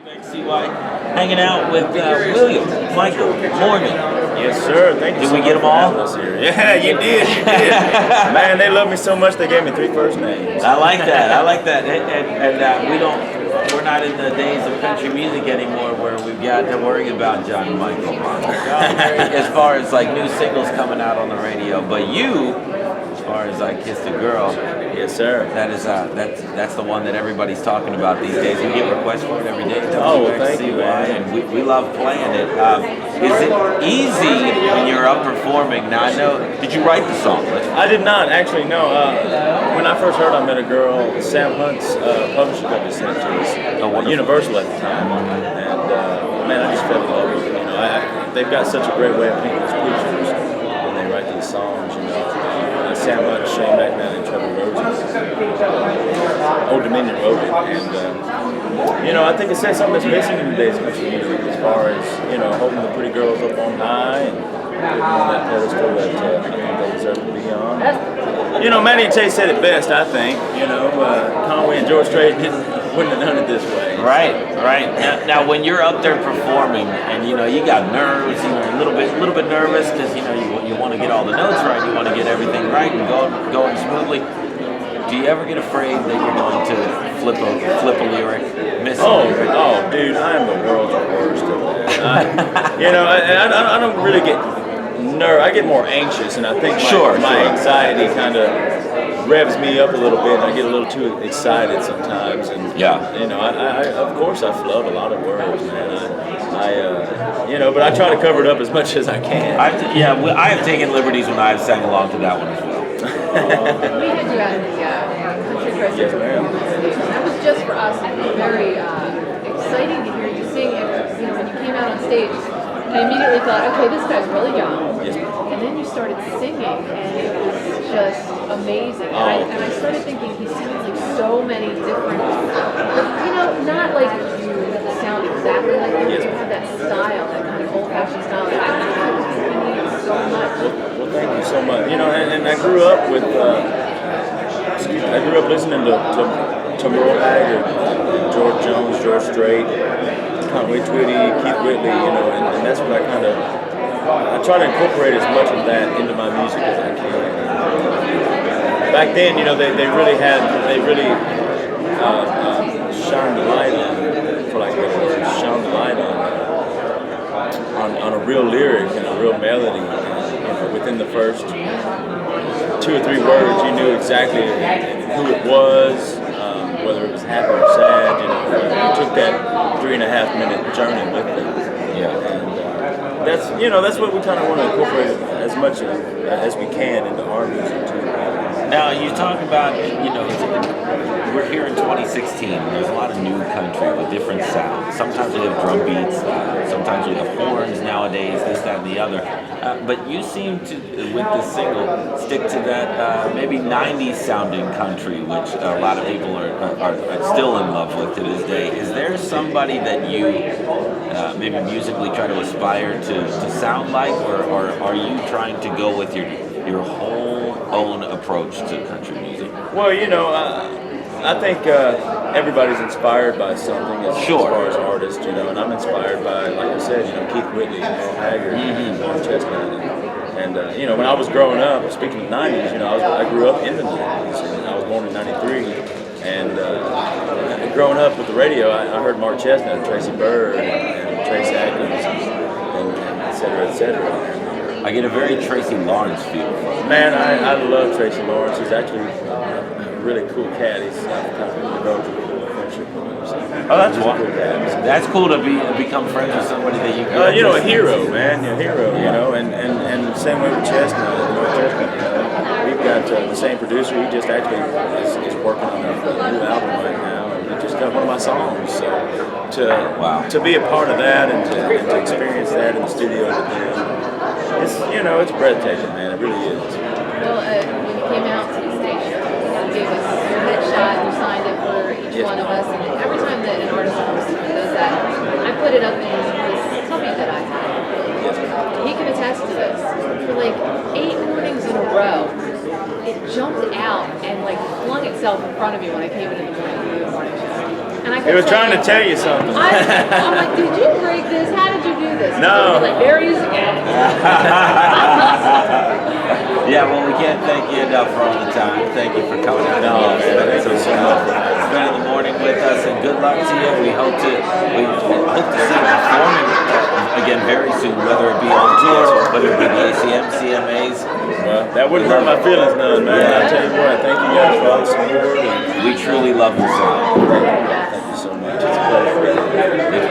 WXCY, hanging out with William, Michael, Morgan. Yes, sir. Thank you. Did we get them all? Yeah, you did. You did. Man, they love me so much they gave me 3 first names. I like that. I like that. And we're not in the days of country music anymore where we've got to worry about John and Michael as far as like new singles coming out on the radio. But you, as far as I Kissed a Girl. Yes, sir. That's the one that everybody's talking about these days. We get requests for it every day. Oh, well, thank you, man. And we love playing it. Is it easy when you're up performing? Now I know. Did you write the song? I did not actually. No. When I first heard I Met a Girl, Sam Hunt's publishing company sent it to us. Universal at the time, and man, I just fell in love with it. You know, they've got such a great way of painting these pictures when they write these songs. You know. Sam Hunt, Shane McMahon, and Trevor Rosen. Old Dominion wrote it, and you know, I think it says something that's missing in today's country music, as far as holding the pretty girls up on high and putting on that pedestal that I think they deserve to be on. You know, Manny and Chase said it best. I think Conway and George Strait wouldn't have done it this way. Right. Now, when you're up there performing, and you got nerves, a little bit nervous because you want to get all the notes right, you want to get everything right and going smoothly. Do you ever get afraid that you're going to flip a lyric, miss a lyric? Oh, dude, I am the world's worst at that. I don't really get nervous. I get more anxious, and I think my anxiety kind of revs me up a little bit, and I get a little too excited sometimes. And I of course I flub a lot of words, man. But I try to cover it up as much as I can. I have taken liberties when I've sang along to that one as well. We had you at the Country Treasure performance. That was just for us very exciting to hear you sing. And, when you came out on stage, I immediately thought, okay, this guy's really young. Yes. And then you started singing, and it was just amazing. And I started thinking he sounds like so many different, not like you sound exactly like him, but you have that style, that kind of old-fashioned style that I think we need so much. Well, thank you so much. And I grew up with, I grew up listening to Merle Haggard, George Jones, George Strait, Conway Twitty, Keith Whitley, and that's what I try to incorporate as much of that into my music as I can. Back then, they really shined the light on, for lack of a better word, shone the light on a real lyric and a real melody. And, within the first 2 or 3 words, you knew exactly who it was, whether it was happy or sad. You took that 3.5 minute journey with them. And that's what we kind of want to incorporate as much as we can into our music too. Now, you talk about, we're here in 2016. There's a lot of new country with different sounds. Sometimes we have drum beats, sometimes we have horns nowadays, this, that, and the other. But you seem to, with this single, stick to that maybe 90s sounding country, which a lot of people are still in love with to this day. Is there somebody that you maybe musically try to aspire to sound like, or are you trying to go with your whole own approach to country music? Well, I think everybody's inspired by something as far as artists, and I'm inspired by, like I said, Keith Whitley, Merle Haggard, Warren Chestnut, and when I was growing up, speaking of 90s, I grew up in the 90s, and I was born in 93, and growing up with the radio, I heard Mark Chestnut, Tracy Byrd, and Trace Adkins, and et cetera, et cetera. I get a very Tracy Lawrence feel. Man, I love Tracy Lawrence. He's actually a really cool cat. He's kind of developed a cool friendship with him. Oh, that's cool. That's cool to become friends with somebody that you can. A hero, man. A hero, and the same way with Chestnut. We've got the same producer. He just actually is working on a new album right now. And he just got one of my songs. So to be a part of that and to experience that in the studio with him. It's breathtaking, man. It really is. Well, when you came out to the station, you gave us your headshot, you signed it for each one of us, and every time that an artist does that, I put it up in this puppy that I have. He can attest to this. For like 8 mornings in a row, it jumped out and flung itself in front of you when I came in the morning show. And I They were trying to tell you something. I'm like, did you break this? How did you do this? No. Like, very easy. Yeah, well, we can't thank you enough for all the time. Thank you for coming out No, and thank you so much. spending the morning with us, and good luck to you. We hope to see you performing again very soon, whether it be on tour, whether it be the ACM, CMAs. Well, that wouldn't hurt my feelings none, man. I tell you what, thank you guys for all the support. We truly love your song. Thank you so much. It's a pleasure. It's